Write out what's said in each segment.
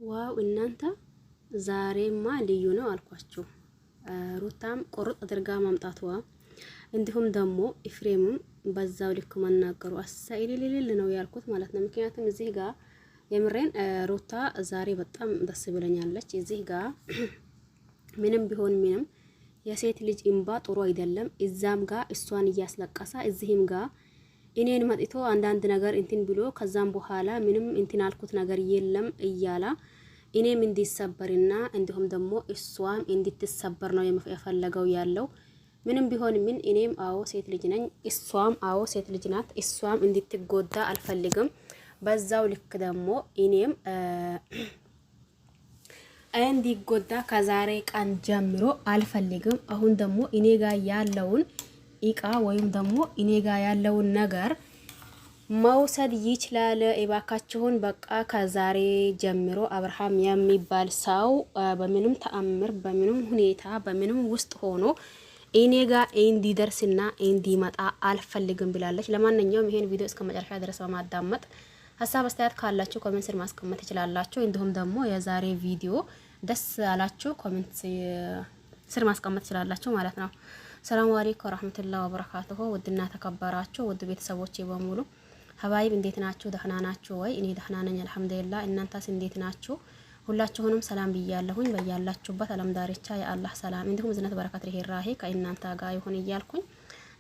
ዋው እናንተ ዛሬማ ልዩ ነው አልኳችሁ። ሩታም ቆርጥ አድርጋ ማምጣቷ እንዲሁም ደግሞ ኤፍሬምም በዛው ልክ መናገሩ አሳይልልል ነው ያልኩት ማለት ነው። ምክንያቱም እዚህ ጋር የምሬን ሩታ ዛሬ በጣም ደስ ብለኛለች። እዚህ ጋር ምንም ቢሆን ምንም የሴት ልጅ እንባ ጥሩ አይደለም። እዛም ጋር እሷን እያስለቀሳ እዚህም ጋር እኔን መጥቶ አንዳንድ ነገር እንትን ብሎ ከዛም በኋላ ምንም እንትን አልኩት ነገር የለም እያላ እኔም እንዲሰበርና እንዲሁም ደግሞ እሷም እንድትሰበር ነው የፈለገው ያለው። ምንም ቢሆን ምን እኔም አዎ ሴት ልጅ ነኝ፣ እሷም አዎ ሴት ልጅ ናት። እሷም እንድትጎዳ አልፈልግም። በዛው ልክ ደግሞ እኔም እንዲጎዳ ከዛሬ ቀን ጀምሮ አልፈልግም። አሁን ደግሞ እኔ ጋር ያለውን ኢቃ ወይም ደግሞ እኔ ጋር ያለውን ነገር መውሰድ ይችላል። እባካችሁን በቃ ከዛሬ ጀምሮ አብርሃም የሚባል ሰው በምንም ተአምር በምንም ሁኔታ በምንም ውስጥ ሆኖ እኔ ጋር እንዲደርስና እንዲመጣ አልፈልግም ብላለች። ለማንኛውም ይሄን ቪዲዮ እስከ መጨረሻ ድረስ በማዳመጥ ሀሳብ አስተያየት ካላችሁ ኮሜንት ስር ማስቀመጥ ትችላላችሁ። እንዲሁም ደግሞ የዛሬ ቪዲዮ ደስ አላችሁ ኮሜንት ስር ማስቀመጥ ትችላላችሁ ማለት ነው። ሰላም አለይኩም ወራህመቱላሂ ወበረካቱሁ። ውድና ተከበራችሁ ውድ ቤተሰቦቼ በሙሉ ሀባይብ እንዴት ናችሁ? ደህና ናችሁ ወይ? እኔ ደህና ነኝ አልሐምዱሊላህ። እናንተስ እንዴት ናችሁ? ሁላችሁንም ሰላም ብያለሁኝ። በያላችሁበት ዓለም ዳርቻ የአላህ ሰላም እንዲሁም ዝነት በረከት ርህራሄ ከእናንተ ጋር ይሁን እያልኩኝ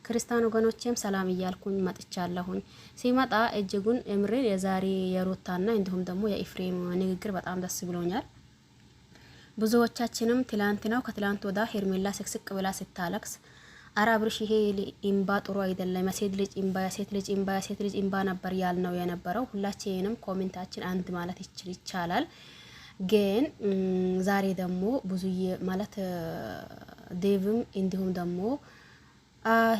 ክርስቲያን ወገኖቼም ሰላም እያልኩኝ መጥቻለሁኝ። ሲመጣ እጅጉን እምር የዛሬ የሩታና እንዲሁም ደግሞ የኤፍሬም ንግግር በጣም ደስ ብሎኛል። ብዙዎቻችንም ትላንት ነው ከትላንት ወዳ ሄርሜላ ስቅስቅ ብላ ስታለቅስ አራብርሽ ይሄ ኢምባ ጥሩ አይደለም፣ የሴት ልጅ ኢምባ የሴት ልጅ ኢምባ የሴት ልጅ ኢምባ ነበር ያልነው የነበረው። ሁላችንም ኮሜንታችን አንድ ማለት ይቻላል። ግን ዛሬ ደግሞ ብዙዬ ማለት ዴቭም እንዲሁም ደግሞ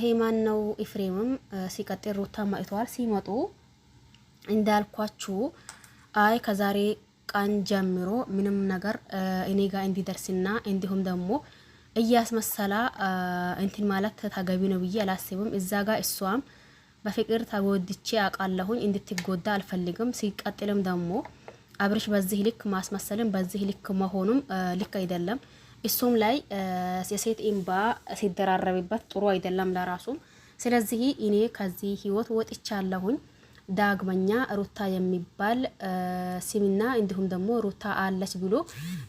ሄማን ነው ኤፍሬምም ሲቀጥል ሩታ ማይቷል ሲመጡ እንዳልኳችሁ አይ ከዛሬ ቀን ጀምሮ ምንም ነገር እኔ ጋር እንዲደርስና እንዲሁም ደግሞ እያስመሰላ እንትን ማለት ተገቢ ነው ብዬ አላስብም። እዛ ጋር እሷም በፍቅር ተጎድቼ አውቃለሁኝ እንድትጎዳ አልፈልግም። ሲቀጥልም ደግሞ አብርሽ በዚህ ልክ ማስመሰልም በዚህ ልክ መሆኑም ልክ አይደለም። እሱም ላይ የሴት ኢምባ ሲደራረብበት ጥሩ አይደለም ለራሱ። ስለዚህ እኔ ከዚህ ህይወት ወጥቻለሁኝ። ዳግመኛ ሩታ የሚባል ሲሚና እንዲሁም ደግሞ ሩታ አለች ብሎ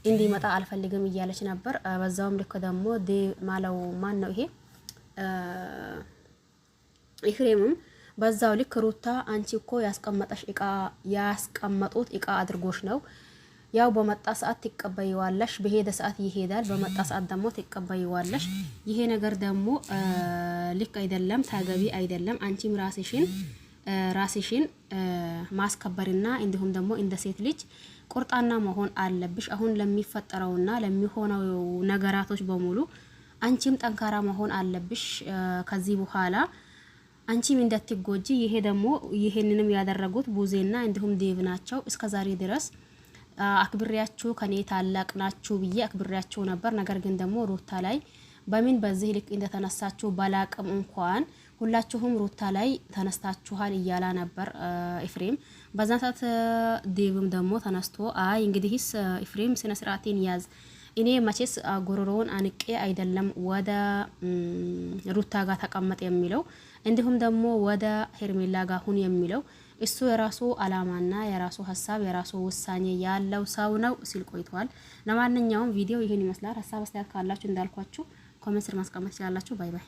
እንዲመጣ አልፈልግም እያለች ነበር። በዛውም ልክ ደግሞ ማለው ማን ነው ይሄ ኤፍሬምም በዛው ልክ ሩታ አንቺ እኮ ያስቀመጠሽ እቃ ያስቀመጡት እቃ አድርጎሽ ነው። ያው በመጣ ሰዓት ትቀበይዋለሽ፣ በሄደ ሰዓት ይሄዳል፣ በመጣ ሰዓት ደግሞ ትቀበይዋለሽ። ይሄ ነገር ደግሞ ልክ አይደለም፣ ተገቢ አይደለም። አንቺም ራስሽን ማስከበርና እንዲሁም ደግሞ እንደ ሴት ልጅ ቁርጣና መሆን አለብሽ። አሁን ለሚፈጠረውና ለሚሆነው ነገራቶች በሙሉ አንቺም ጠንካራ መሆን አለብሽ። ከዚህ በኋላ አንቺም እንዳትጎጂ። ይሄ ደግሞ ይሄንንም ያደረጉት ቡዜና እንዲሁም ዴቭ ናቸው። እስከዛሬ ድረስ አክብሬያችሁ ከኔ ታላቅ ናችሁ ብዬ አክብሬያችሁ ነበር። ነገር ግን ደግሞ ሩታ ላይ በምን በዚህ ልክ እንደተነሳችሁ ባላቅም እንኳን ሁላችሁም ሩታ ላይ ተነስታችኋል እያላ ነበር ኤፍሬም። በዛ ሰዓት ዴቭም ደግሞ ተነስቶ አይ እንግዲህስ ኤፍሬም ስነ ስርዓቴን ያዝ፣ እኔ መቼስ ጎሮሮውን አንቄ አይደለም ወደ ሩታ ጋር ተቀመጥ የሚለው እንዲሁም ደግሞ ወደ ሄርሜላ ጋር ሁን የሚለው እሱ የራሱ አላማና የራሱ ሀሳብ የራሱ ውሳኔ ያለው ሰው ነው ሲል ቆይቷል። ለማንኛውም ቪዲዮ ይሄን ይመስላል። ሀሳብ አስተያየት ካላችሁ እንዳልኳችሁ ኮሜንት ስር ማስቀመጥ ትችላላችሁ። ባይ ባይ።